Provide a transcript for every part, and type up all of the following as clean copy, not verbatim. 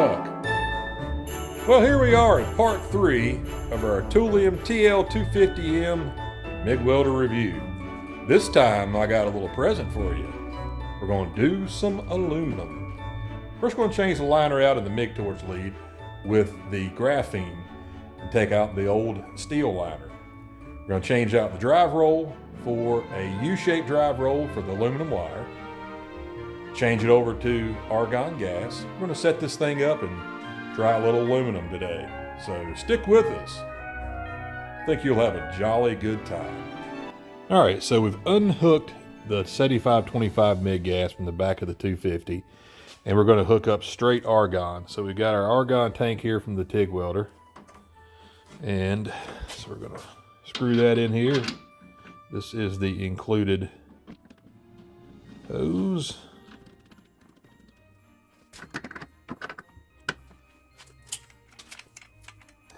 stuck. Well, here we are in part 3 of our Tooliom TL-250M MIG Welder review. This time I got a little present for you. We're going to do some aluminum. First, we're going to change the liner out in the MIG torch lead with the graphene and take out the old steel liner. We're going to change out the drive roll for a U-shaped drive roll for the aluminum wire. Change it over to argon gas. We're going to set this thing up and try a little aluminum today. So stick with us. I think you'll have a jolly good time. All right, so we've unhooked the 7525 MIG gas from the back of the 250, and we're going to hook up straight argon. So we've got our argon tank here from the TIG welder, and so we're going to screw that in here. This is the included hose.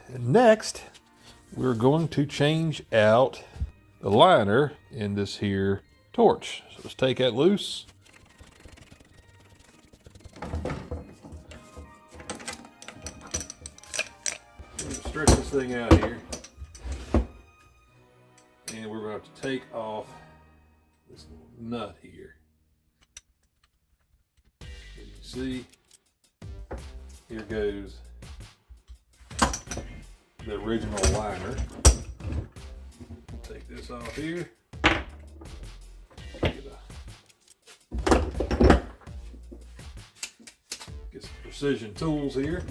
And next, we're going to change out the liner in this here torch. So let's take that loose. Stretch this thing out here. And we're going to have to take off this little nut here. As you can see, here goes the original liner. Take this off here. Get some precision tools here.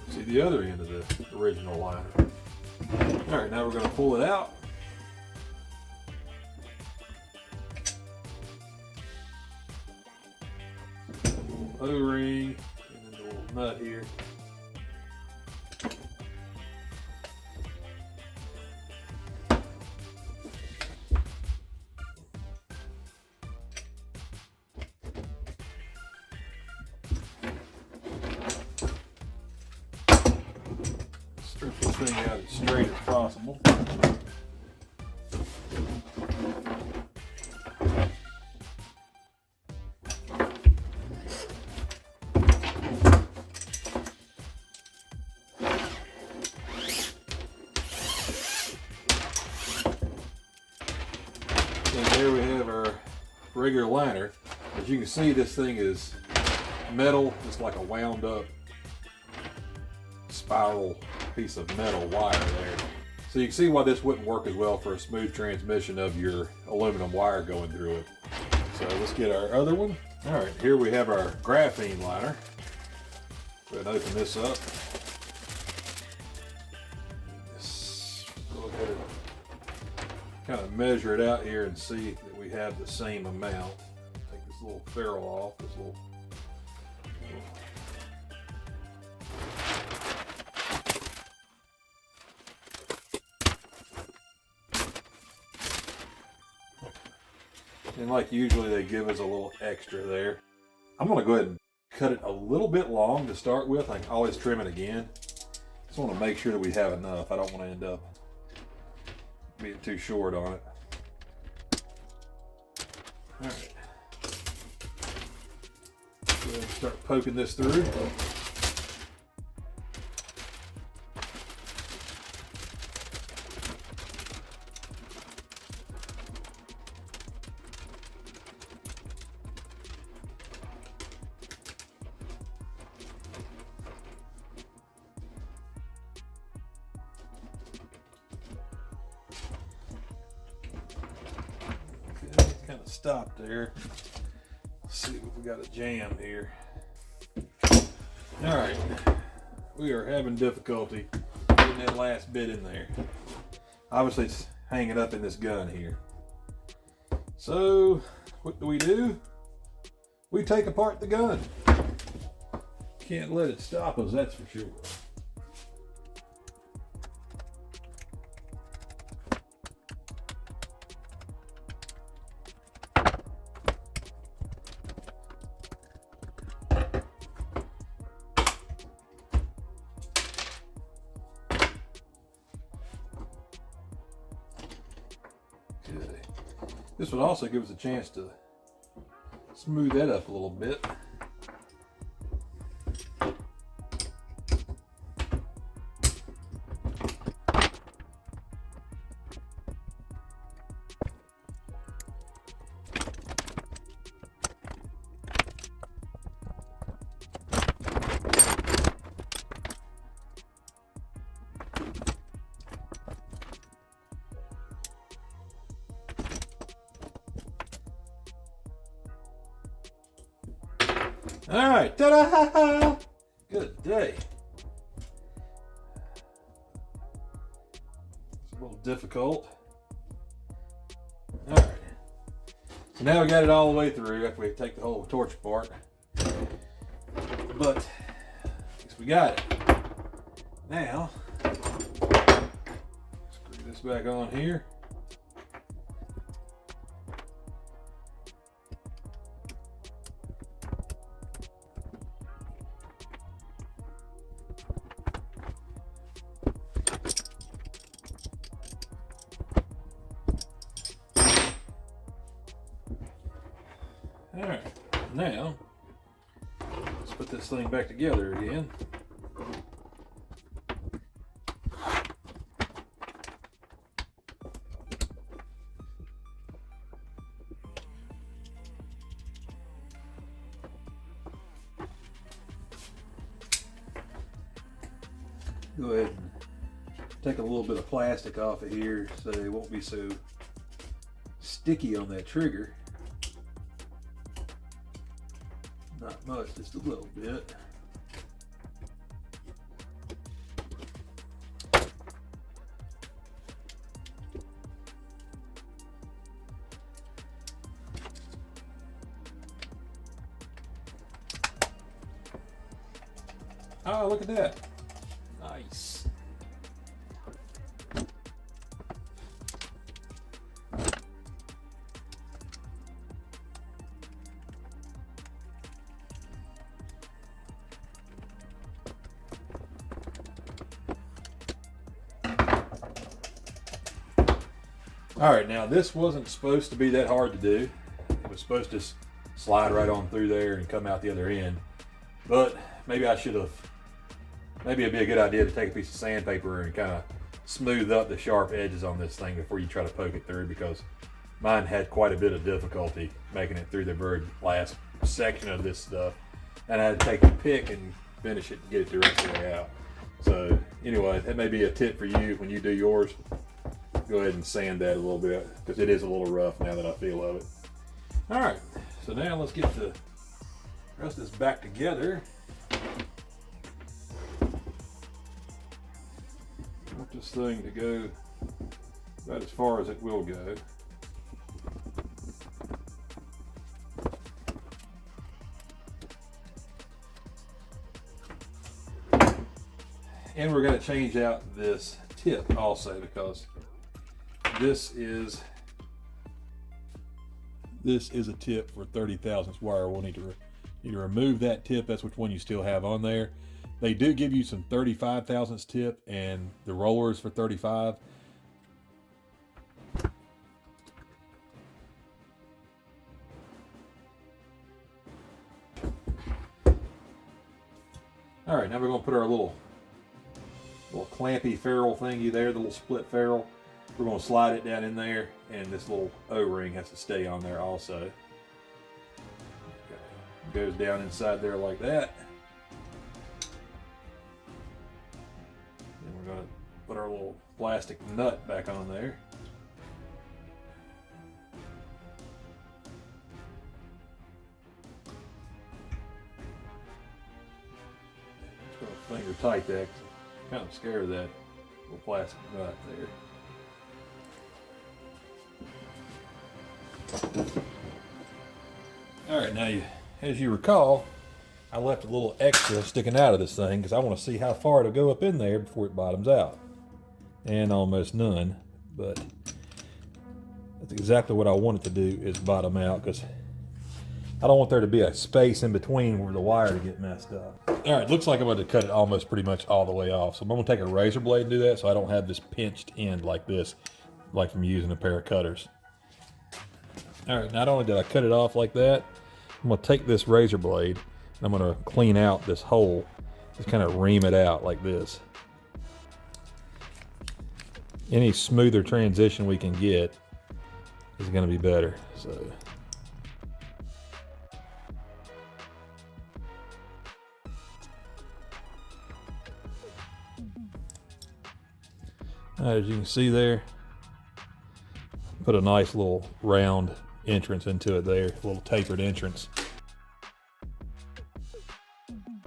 See the other end of the original liner. All right, now we're going to pull it out. O-ring and then the little nut here. Strip this thing out as straight as possible. And there we have our regular liner. As you can see, this thing is metal. It's like a wound up spiral piece of metal wire there. So you can see why this wouldn't work as well for a smooth transmission of your aluminum wire going through it. So let's get our other one. All right, here we have our graphene liner. Go ahead and open this up. Go ahead and kind of measure it out here and see that we have the same amount. Take this little ferrule off, this little. And like usually they give us a little extra there. I'm gonna go ahead and cut it a little bit long to start with. I can always trim it again. Just want to make sure that we have enough. I don't want to end up being too short on it. All right. Go ahead and start poking this through. Kind of stopped there. Let's see if we got a jam here. All right, we are having difficulty getting that last bit in there. Obviously it's hanging up in this gun here. So what do? We take apart the gun. Can't let it stop us, that's for sure. This would also give us a chance to smooth that up a little bit. All right, ta-da! Good day. It's a little difficult. All right. So now we got it all the way through after we take the whole torch apart. But I guess we got it. Now, screw this back on here. All right, now let's put this thing back together again. Go ahead and take a little bit of plastic off of here so it won't be so sticky on that trigger. Not much, just a little bit. Oh, look at that. Nice. All right, now this wasn't supposed to be that hard to do. It was supposed to slide right on through there and come out the other end. But maybe I should have, maybe it'd be a good idea to take a piece of sandpaper and kind of smooth up the sharp edges on this thing before you try to poke it through, because mine had quite a bit of difficulty making it through the very last section of this stuff. And I had to take a pick and finish it and get it the rest of the way out. So anyway, that may be a tip for you when you do yours. Go ahead and sand that a little bit because it is a little rough now that I feel of it. All right, so now let's get the rest of this back together. I want this thing to go about as far as it will go. And we're going to change out this tip also, because this is a tip for 30 thousandths wire. We'll need to remove that tip. That's which one you still have on there. They do give you some 35 thousandths tip, and the rollers for 35. All right, now we're going to put our little clampy ferrule thingy there, the little split ferrule. We're going to slide it down in there, and this little O-ring has to stay on there also. It goes down inside there like that. Then we're going to put our little plastic nut back on there. Just going to finger tight that, 'cause I'm kind of scared of that little plastic nut there. All right, now as you recall, I left a little extra sticking out of this thing because I want to see how far it'll go up in there before it bottoms out. And almost none, but that's exactly what I want it to do, is bottom out, because I don't want there to be a space in between where the wire to get messed up. All right, looks like I'm going to cut it almost pretty much all the way off. So I'm going to take a razor blade and do that so I don't have this pinched end like this, like from using a pair of cutters. All right, not only did I cut it off like that, I'm gonna take this razor blade and I'm gonna clean out this hole. Just kind of ream it out like this. Any smoother transition we can get is gonna be better, so. As you can see there, put a nice little round entrance into it there, a little tapered entrance. I'm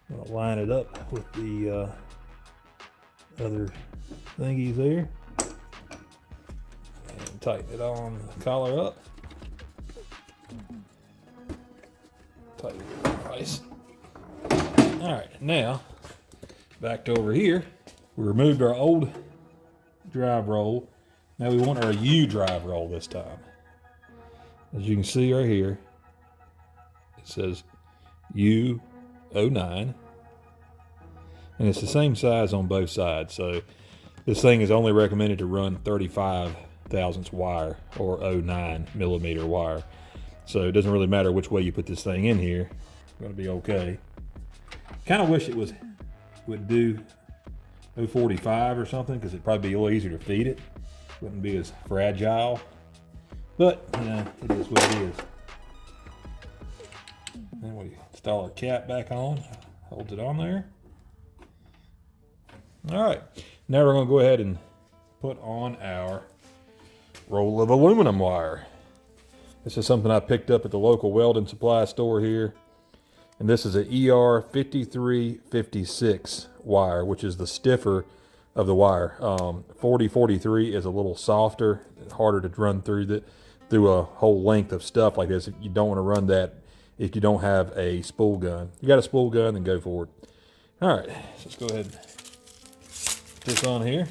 gonna line it up with the other thingies there. And tighten it on the collar up. Tighten it nice. All right, now back to over here. We removed our old drive roll. Now we want our U drive roll this time. As you can see right here, it says U09. And it's the same size on both sides. So this thing is only recommended to run 35 thousandths wire or 09 millimeter wire. So it doesn't really matter which way you put this thing in here. It's gonna be okay. Kind of wish it would do 045 or something, because it'd probably be a little easier to feed it. Wouldn't be as fragile. But, you know, it is what it is. Then we install our cap back on. Holds it on there. All right. Now we're going to go ahead and put on our roll of aluminum wire. This is something I picked up at the local welding supply store here. And this is an ER 5356 wire, which is the stiffer of the wire. 4043 is a little softer, harder to run through a whole length of stuff like this. You don't want to run that if you don't have a spool gun. If you got a spool gun, then go for it. All right, so let's go ahead and put this on here.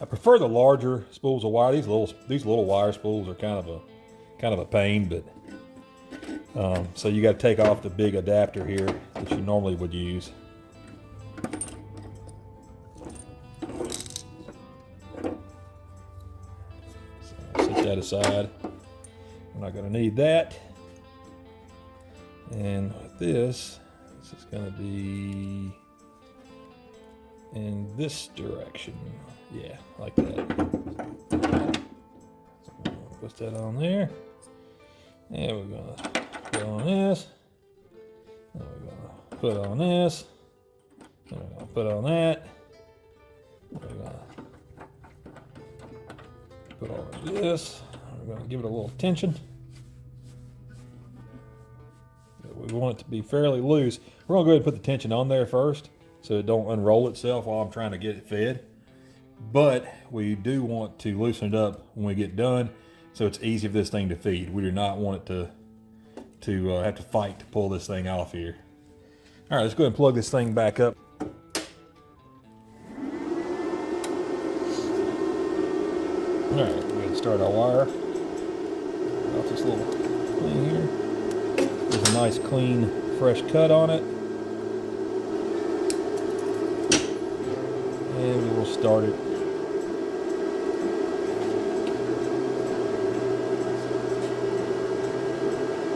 I prefer the larger spools of wire. These little wire spools are kind of a pain, but so you got to take off the big adapter here that you normally would use. So set that aside. We're not going to need that. And with this is going to be in this direction. Yeah, like that. So put that on there. And we're going to put on this. And we're going to put on this. And we're going to put on that. We're going to put on this. We're going to give it a little tension. We want it to be fairly loose. We're going to go ahead and put the tension on there first so it don't unroll itself while I'm trying to get it fed. But we do want to loosen it up when we get done so it's easy for this thing to feed. We do not want it to have to fight to pull this thing off here. All right, let's go ahead and plug this thing back up. All right, go ahead and start our wire off this little thing here. There's a nice, clean, fresh cut on it. And we will start it.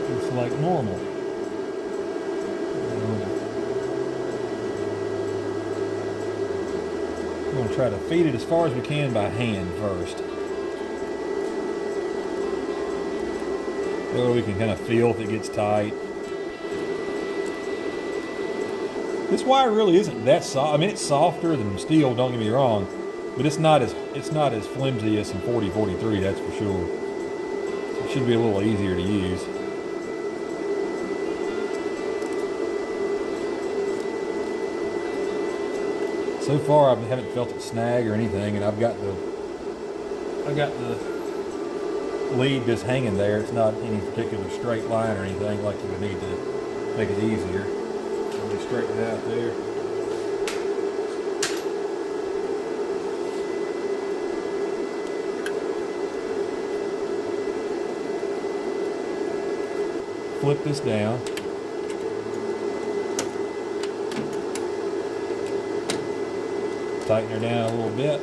Just like normal. We're going to try to feed it as far as we can by hand first. So we can kind of feel if it gets tight. This wire really isn't that soft. I mean, it's softer than steel, don't get me wrong, but it's not as flimsy as some 4043, that's for sure. It should be a little easier to use. So far, I haven't felt it snag or anything, and I've got the lead just hanging there. It's not any particular straight line or anything like you would need to make it easier. Let me straighten it out there. Flip this down. Tighten her down a little bit.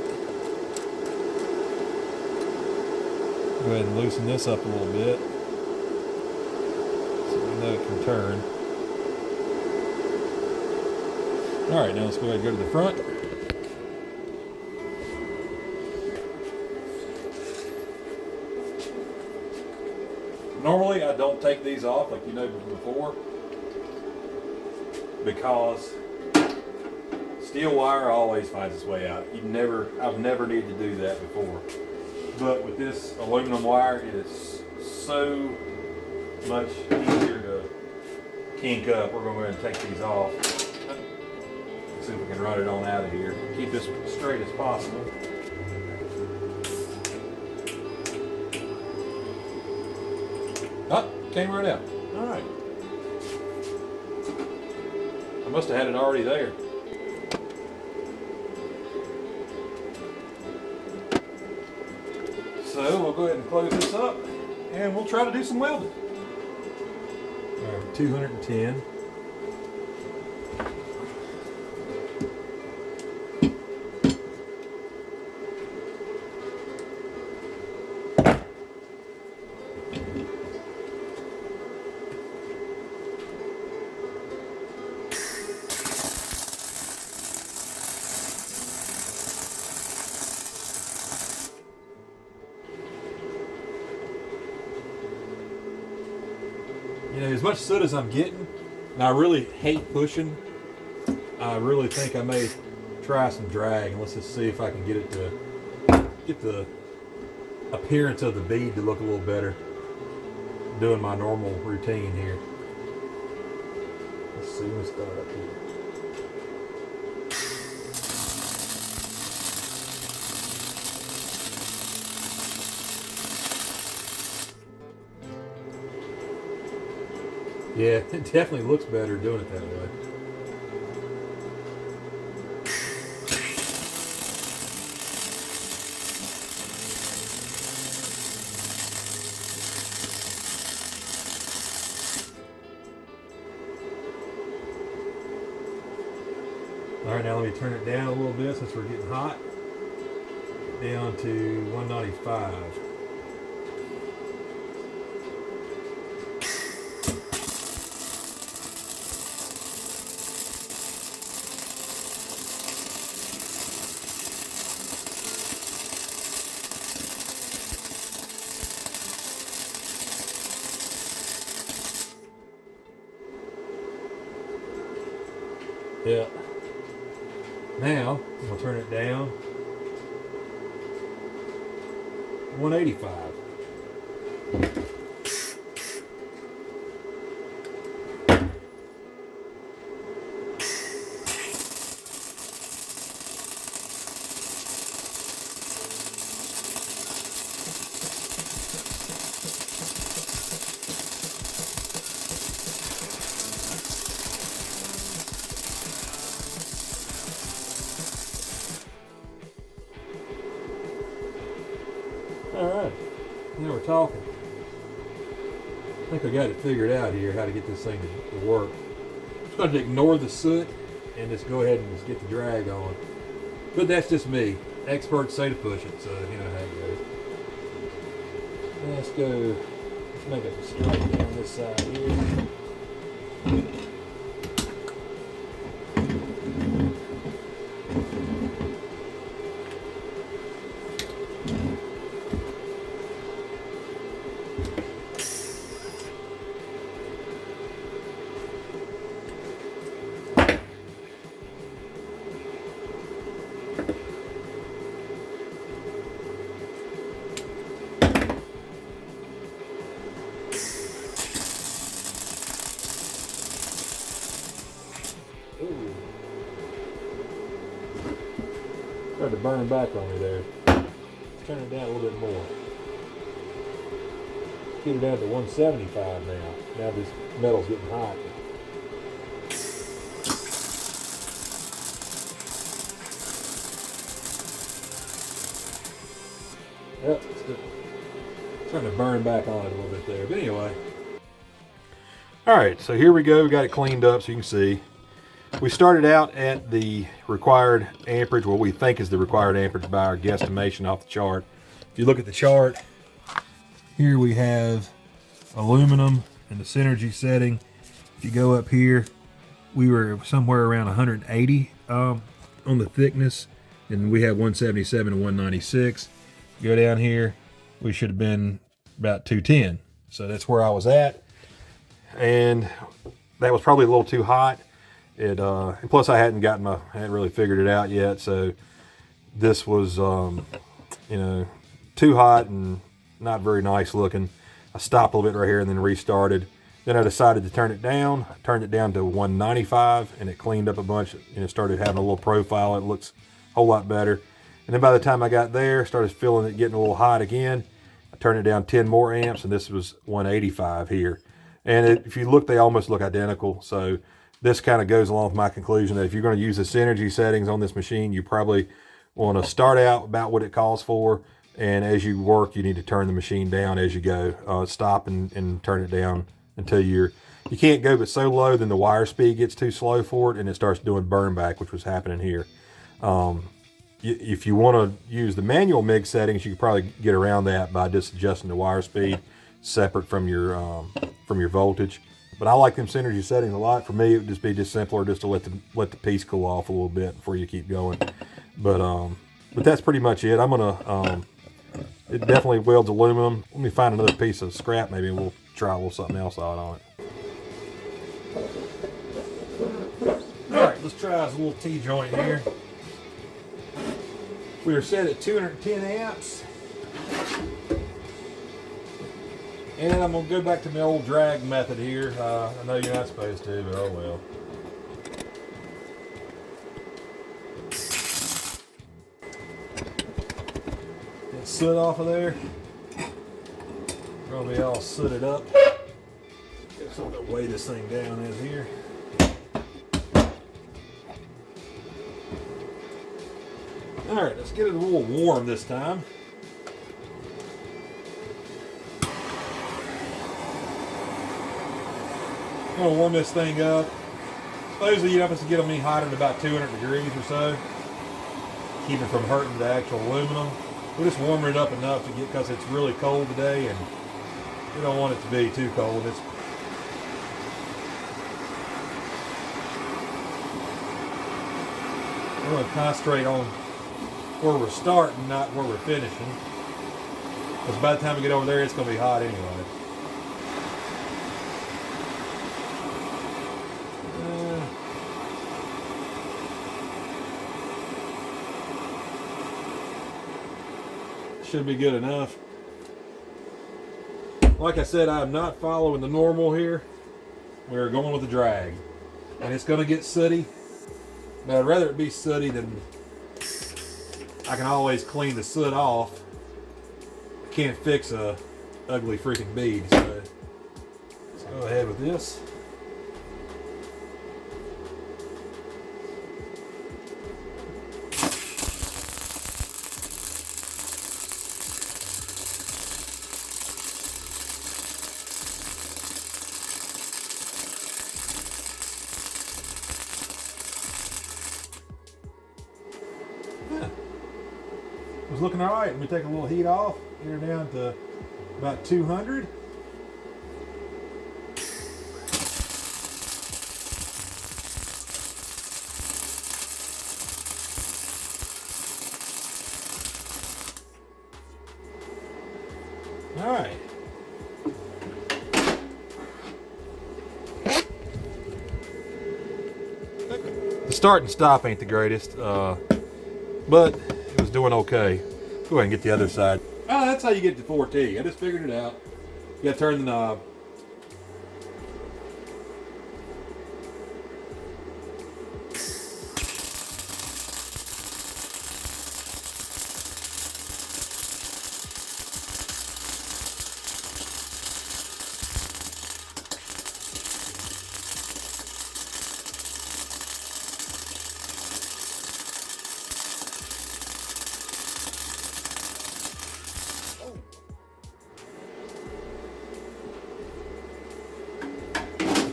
Go ahead and loosen this up a little bit so we know it can turn. Alright, now let's go ahead and go to the front. Normally I don't take these off like you know before, because steel wire always finds its way out. I've never needed to do that before. But with this aluminum wire, it is so much easier to kink up. We're going to go ahead and take these off. Let's see if we can run it on out of here. Keep this straight as possible. Oh, came right out. All right. I must have had it already there. So we'll go ahead and close this up and we'll try to do some welding. All right, 210. You know, as much soot as I'm getting, and I really hate pushing, I really think I may try some drag, and let's just see if I can get it to get the appearance of the bead to look a little better doing my normal routine here. Let's see, let's start up here. Yeah, it definitely looks better doing it that way. All right, now let me turn it down a little bit since we're getting hot. Down to 195. Yeah. Now, we'll turn it down. 185. Alright, now we're talking. I think I got it figured out here how to get this thing to work. Just going to ignore the soot and just go ahead and just get the drag on. But that's just me. Experts say to push it, so you know how it goes. Let's go, let's make it straight down this side here. Started to burn back on me there. Let's turn it down a little bit more. Get it down to 175 now. Now this metal's getting hot. Yep, it's starting to burn back on it a little bit there. But anyway. Alright, so here we go. We got it cleaned up so you can see. We started out at the required amperage, what we think is the required amperage by our guesstimation off the chart. If you look at the chart, Here we have aluminum and the synergy setting. If you go up here, we were somewhere around 180 on the thickness, and we have 177 and 196. Go down here, we should have been about 210. So that's where I was at, and that was probably a little too hot. And plus I hadn't really figured it out yet. So this was, you know, too hot and not very nice looking. I stopped a little bit right here and then restarted. Then I decided to turn it down. I turned it down to 195 and it cleaned up a bunch and it started having a little profile. It looks a whole lot better. And then by the time I got there, started feeling it getting a little hot again. I turned it down 10 more amps and this was 185 here. And if you look, they almost look identical. So this kind of goes along with my conclusion that if you're going to use the synergy settings on this machine, you probably want to start out about what it calls for. And as you work, you need to turn the machine down as you go. Stop and turn it down until you can't go but so low, then the wire speed gets too slow for it and it starts doing burn back, which was happening here. If you want to use the manual MIG settings, you can probably get around that by just adjusting the wire speed separate from your voltage. But I like them synergy settings a lot. For me, it would just be simpler just to let the piece cool off a little bit before you keep going. But that's pretty much it. I'm gonna it definitely welds aluminum. Let me find another piece of scrap maybe and we'll try a little something else out on it. All right, let's try this little T-joint here. We are set at 210 amps. And I'm gonna go back to my old drag method here. I know you're not supposed to, but oh well. Get soot off of there. Probably all sooted up. Get some of the way this thing down is here. All right, let's get it a little warm this time. I'm gonna warm this thing up. Supposedly you don't have to get them any hotter than about 200 degrees or so. Keep it from hurting the actual aluminum. We're just warming it up enough to get, because it's really cold today and we don't want it to be too cold. We're gonna concentrate on where we're starting, not where we're finishing. Because by the time we get over there, it's gonna be hot anyway. Should be good enough. Like I said, I'm not following the normal here. We're going with the drag. And it's going to get sooty. But I'd rather it be sooty than... I can always clean the soot off. Can't fix a ugly freaking bead. So let's go ahead with this. Was looking all right. Let me take a little heat off. Get her down to about 200. All right. The start and stop ain't the greatest, but it was doing okay. Go ahead and get the other side. Oh, that's how you get to 4T. I just figured it out. You gotta turn the knob.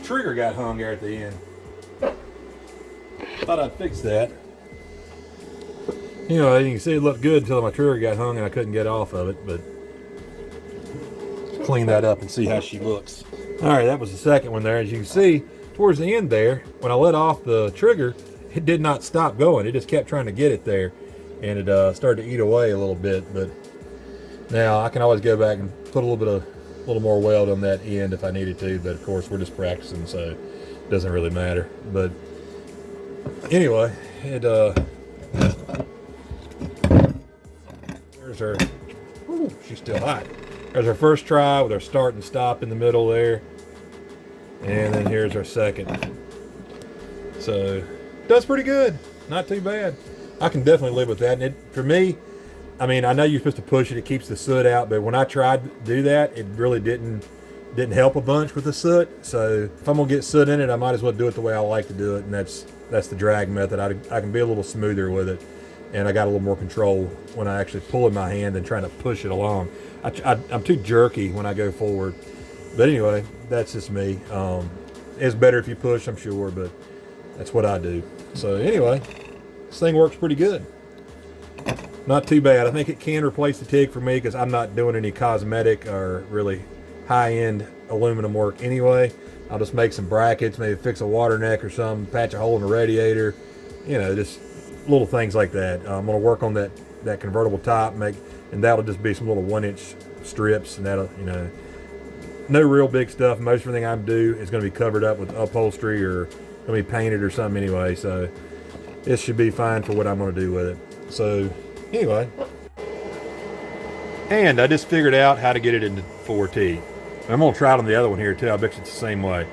Trigger got hung there at the end. Thought I'd fix that. You know, you can see it looked good until my trigger got hung and I couldn't get off of it, but clean that up and see how she looks. All right, that was the second one there. As you can see, towards the end there, when I let off the trigger, it did not stop going. It just kept trying to get it there, and it started to eat away a little bit. But now I can always go back and put a little more weld on that end if I needed to. But of course, we're just practicing, so it doesn't really matter. But anyway, there's her. Ooh, she's still hot. There's our first try with our start and stop in the middle there. And then here's our second. So, does pretty good. Not too bad. I can definitely live with that. And for me, I mean, I know you're supposed to push it. It keeps the soot out. But when I tried to do that, it really didn't help a bunch with the soot. So, if I'm going to get soot in it, I might as well do it the way I like to do it. And that's the drag method. I can be a little smoother with it. And I got a little more control when I actually pull in my hand and trying to push it along. I'm too jerky when I go forward. But anyway, that's just me. It's better if you push, I'm sure, but that's what I do. So anyway, this thing works pretty good. Not too bad. I think it can replace the TIG for me because I'm not doing any cosmetic or really high-end aluminum work anyway. I'll just make some brackets, maybe fix a water neck or something, patch a hole in the radiator, you know, just little things like that. I'm going to work on that convertible top, and that'll just be some little 1-inch strips, and that'll, you know, no real big stuff. Most everything I do is going to be covered up with upholstery or going to be painted or something anyway, so this should be fine for what I'm going to do with it. So anyway, and I just figured out how to get it into 4T. I'm going to try it on the other one here too. I bet it's the same way.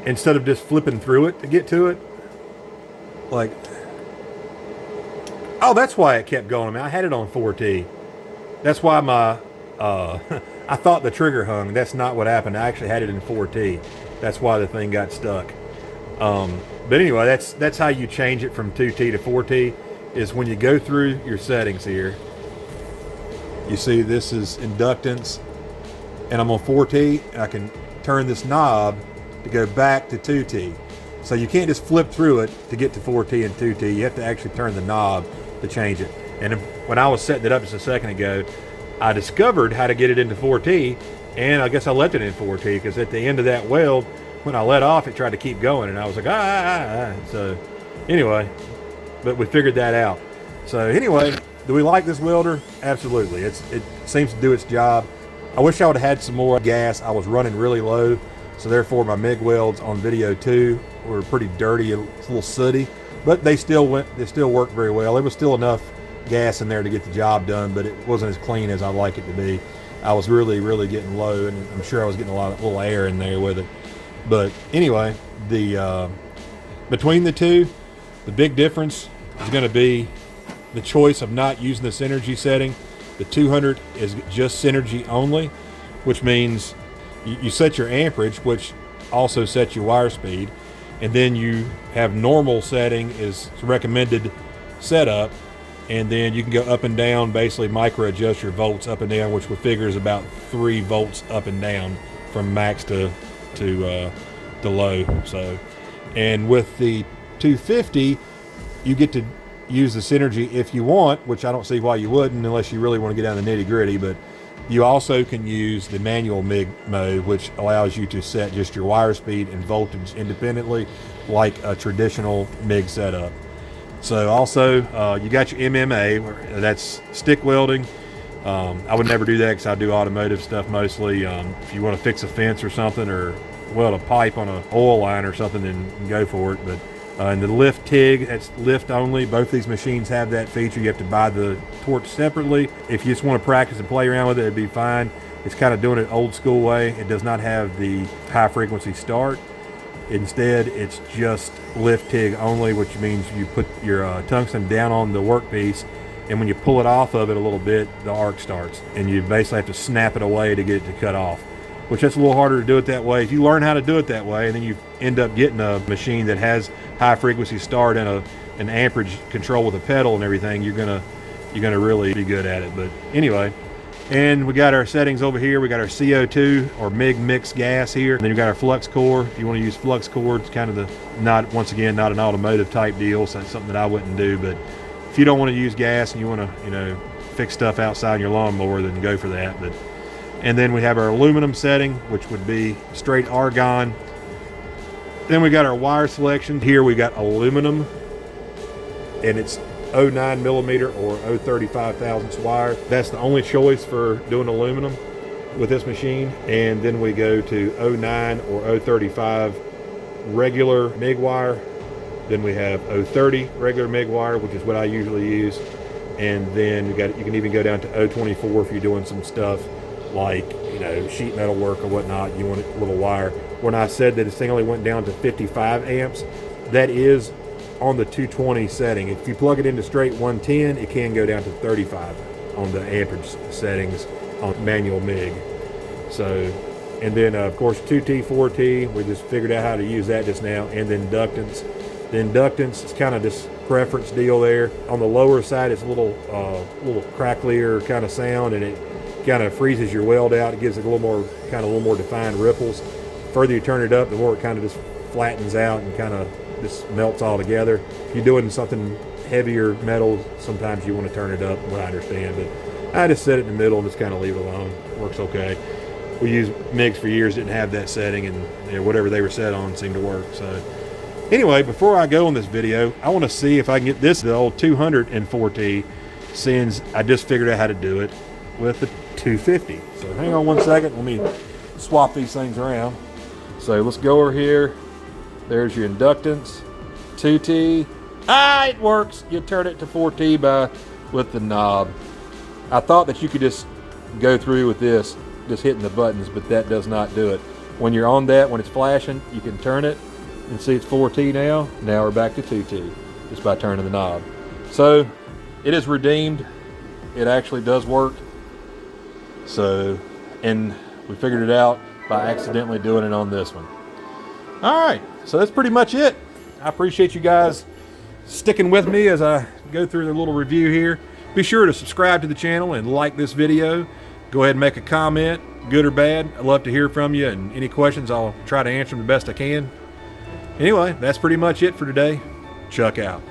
Instead of just flipping through it to get to it, like, oh, that's why it kept going. I mean, I had it on 4T. That's why my, I thought the trigger hung. That's not what happened. I actually had it in 4T. That's why the thing got stuck. But anyway, that's how you change it from 2T to 4T, is when you go through your settings here. You see this is inductance, and I'm on 4T, and I can turn this knob to go back to 2T. So you can't just flip through it to get to 4T and 2T. You have to actually turn the knob to change it. And when I was setting it up just a second ago, I discovered how to get it into 4T, and I guess I left it in 4T because at the end of that weld, when I let off, it tried to keep going, and I was like, So anyway, but we figured that out. So anyway, do we like this welder? Absolutely. It seems to do its job. I wish I would have had some more gas. I was running really low, so therefore my MIG welds on video too were pretty dirty, a little sooty, but they still worked very well. There was still enough gas in there to get the job done, but it wasn't as clean as I'd like it to be. I was really getting low, and I'm sure I was getting a little air in there with it. But anyway, between the two, the big difference is going to be the choice of not using the synergy setting. The 200 is just synergy only, which means you set your amperage, which also sets your wire speed, and then you have normal setting is recommended setup, and then you can go up and down, basically micro adjust your volts up and down, which we figure is about 3 volts up and down from max to low. So, and with the 250, you get to use the synergy if you want, which I don't see why you wouldn't unless you really want to get down to the nitty gritty. But you also can use the manual MIG mode, which allows you to set just your wire speed and voltage independently, like a traditional MIG setup. So also, you got your MMA, that's stick welding. I would never do that because I do automotive stuff mostly. If you want to fix a fence or something, or weld a pipe on an oil line or something, then go for it. But and the lift TIG, that's lift only. Both these machines have that feature. You have to buy the torch separately. If you just want to practice and play around with it, it'd be fine. It's kind of doing it old school way. It does not have the high frequency start. Instead, it's just lift TIG only, which means you put your tungsten down on the workpiece, and when you pull it off of it a little bit, the arc starts, and you basically have to snap it away to get it to cut off, which that's a little harder to do it that way. If you learn how to do it that way, and then you end up getting a machine that has high frequency start and an amperage control with a pedal and everything, you're gonna really be good at it. But anyway, and we got our settings over here. We got our CO2 or MIG mixed gas here, and then we got our flux core. If you want to use flux core, it's kind of not an automotive type deal, so that's something that I wouldn't do. But if you don't want to use gas and you want to, fix stuff outside your lawnmower, then go for that. But And then we have our aluminum setting, which would be straight argon. Then we got our wire selection. Here we got aluminum, and it's 0.9 millimeter or 0.35 thousandths wire. That's the only choice for doing aluminum with this machine. And then we go to 0.9 or 0.35 regular MIG wire. Then we have 0.30 regular MIG wire, which is what I usually use. And then you can even go down to 0.24 if you're doing some stuff like, you know, sheet metal work or whatnot. You want a little wire. When I said that this thing only went down to 55 amps, that is on the 220 setting. If you plug it into straight 110, it can go down to 35 on the amperage settings on manual MIG. So, and then of course 2T, 4T, we just figured out how to use that just now. And then inductance. The inductance is kind of this preference deal there. On the lower side, it's a little cracklier kind of sound, and it kind of freezes your weld out. It gives it a little more defined ripples. The further you turn it up, the more it kind of just flattens out and kind of just melts all together. If you're doing something heavier metal, sometimes you want to turn it up, what I understand, but I just set it in the middle and just kind of leave it alone. Works okay. We used MIGs for years, didn't have that setting, and you know, whatever they were set on seemed to work. So anyway, before I go on this video, I want to see if I can get the old 204T, since I just figured out how to do it with the 250. So hang on one second, let me swap these things around. So let's go over here. There's your inductance, 2T. It works. You turn it to 4T with the knob. I thought that you could just go through with this, just hitting the buttons, but that does not do it. When you're on that, when it's flashing, you can turn it and see it's 4T now. Now we're back to 2T, just by turning the knob. So it is redeemed. It actually does work. So, and we figured it out by accidentally doing it on this one. All right, so that's pretty much it. I appreciate you guys sticking with me as I go through the little review here. Be sure to subscribe to the channel and like this video. Go ahead and make a comment, good or bad. I'd love to hear from you, and any questions, I'll try to answer them the best I can. Anyway, that's pretty much it for today. Chuck out.